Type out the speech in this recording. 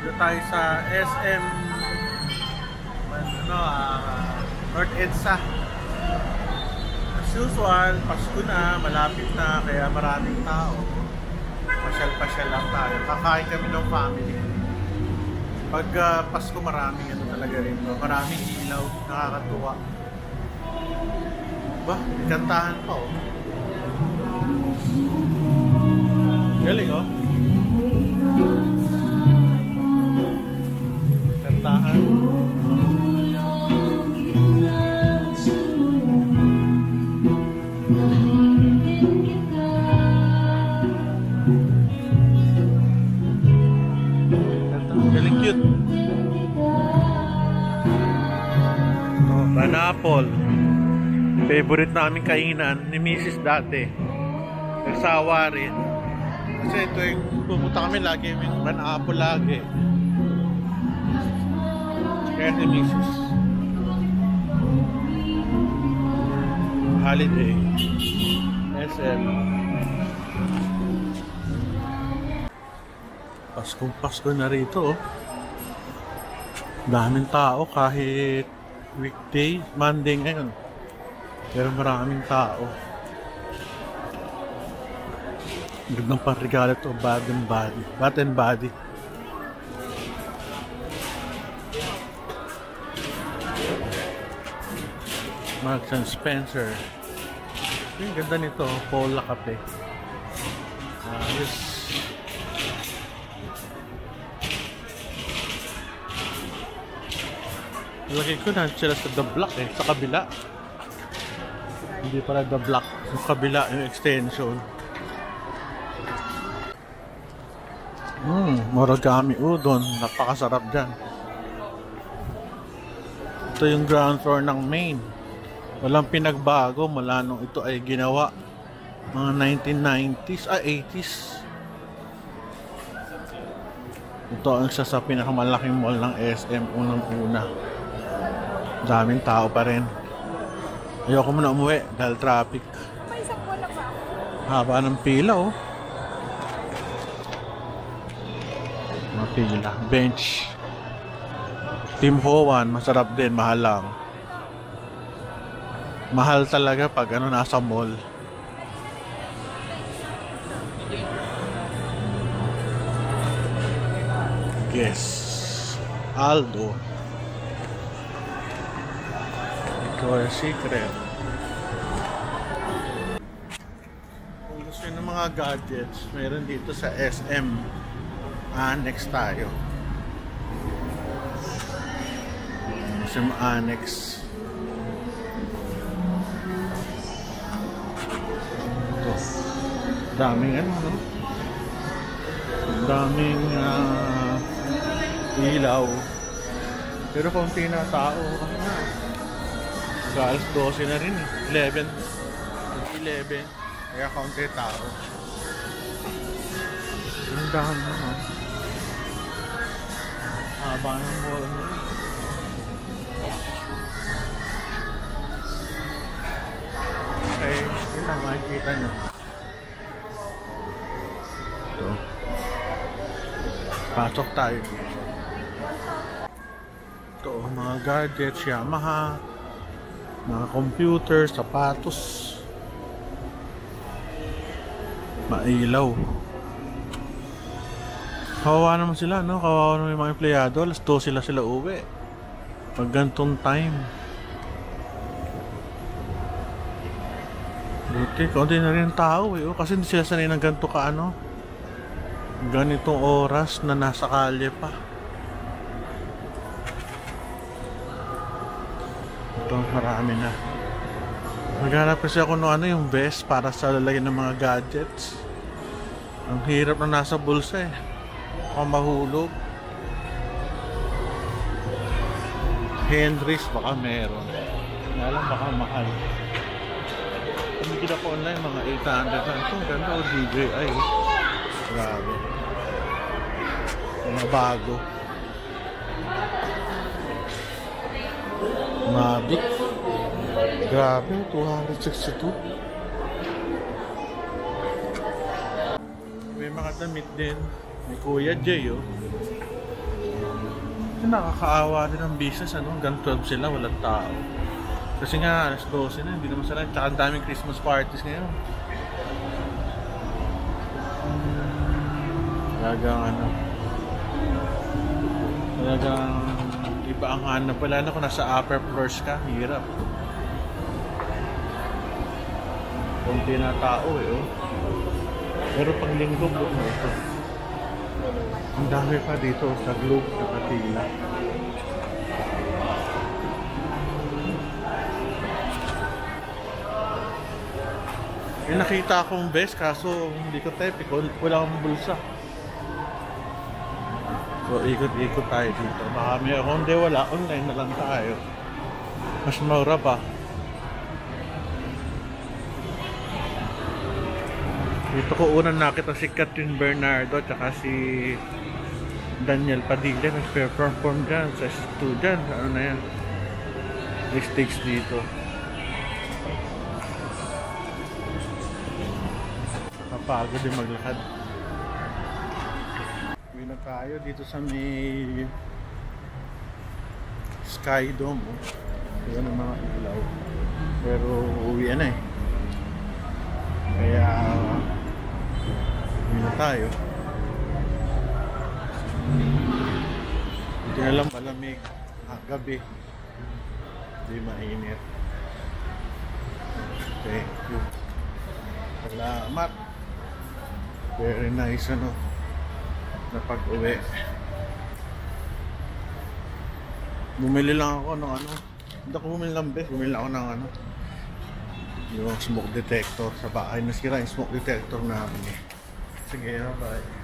Dito tayo sa SM North EDSA. As usual, Pasko na, malapit na, kaya maraming tao. Pasyal-pasyal lang tayo. Kakain kami ng family. Pag Pasko, maraming ano talaga rin. Maraming ilaw, nakakatuwa. Ba, may kantahan pa oh. Galing oh. Kantahan. Galing cute. Oh, pineapple. Favorite namin kainan ni Mrs. dati. Nagsawa rin. Kasi ito yung pumunta kami lagi, may pineapple lagi. Kaya ni Mrs. Holiday. SM. Pasko na rito oh. Daming tao kahit weekday, Monday ngayon. Pero maraming tao. Gandang pang-regalo to, Bath and Body. Marks and Spencer. Yung ganda nito, Paula Cafe. Ayos. Lagay ko na sila sa The Block eh, sa kabila. Hindi pala The Block, sa kabila yung extension. Moragami udon, napakasarap dyan. Ito yung ground floor ng main. Walang pinagbago mula nung ito ay ginawa. Mga 1990s, 80s. Ito ang isa sa pinakamalaking mall ng SM unang-una. Daming tao pa rin. Ayoko muna umuwi dahil traffic. May isang buwan na ba? Haba ng pila oh. Mga pila. Bench. Tim Ho-Wan, masarap din, mahal lang. Mahal talaga pag ano nasa mall. Guess. Aldo. Victoria's Secret. Kung gusto nyo ng mga gadgets, meron dito sa SM. Annex tayo. SM Annex. Ito. Daming ano, no? Daming ilaw. Pero konti na tao. Ano na? Alas 12 na rin eh. 11. Kaya kaunti tao. Ang dami no? Haba ng mall mo. Okay, yun lang makikita nyo. Ito. Pasok tayo. Ito, mga gadgets, Yamaha. Mga computer, sapatos, mailaw. Kawawa naman sila, no? Kawawa naman yung mga empleyado. Alas 12 sila uwi. Pag gantong time. Buti, kaunti na rin tao eh. Kasi hindi sila sanay ng ganito ka ano. Ganitong oras na nasa kalye pa. Marami na. Maghanap kasi ako ng ano yung vest para sa lalagyan ng mga gadgets. Ang hirap na nasa bulsa eh. Baka mahulog. Henry's baka meron. Alam baka mahal. Hindi kita ko online mga 800 na. Ito ganda o DJI. Grabe. Mga bago. Mavic. Grabe, 262. May mga damit din. May Kuya Jay, oh. Nakakaawa din ang business, ano? Hanggang 12 sila, walang tao. Kasi nga, alas 12 na, hindi naman sila. Tsaka ang daming Christmas parties ngayon. Talagang ano, talagang iba ang hanap. Wala na kung nasa upper floors ka, hirap. Kunti na tao eh, oh. Pero pag linggo, buong ito. Ang dami pa dito sa Globe, nakatila. May nakita akong vest, kaso hindi ko type, wala akong bulsa. So ikot-ikot tayo dito. Baka may hindi, wala, online na lang tayo. Mas mura pa. Dito ko unang nakita si Catherine Bernardo tsaka si Daniel Padilla. Nag-perform dyan sa student. Ano na yan? May stage dito. Nakapagod din maglakad. Uwi na tayo dito sa may Sky Dome. Yan ang mga ilaw. Pero uwi na eh. Kaya uwi na tayo. Hindi na lang malamig. Gabi. Hindi mainit. Thank you. Salamat. Very nice ano na pag-uwi. Bumili lang ako ng ano. Hindi ako bumili ng best. Bumili ako ng ano, yung smoke detector sa bahay. Nasira yung smoke detector namin eh. Sige, bye.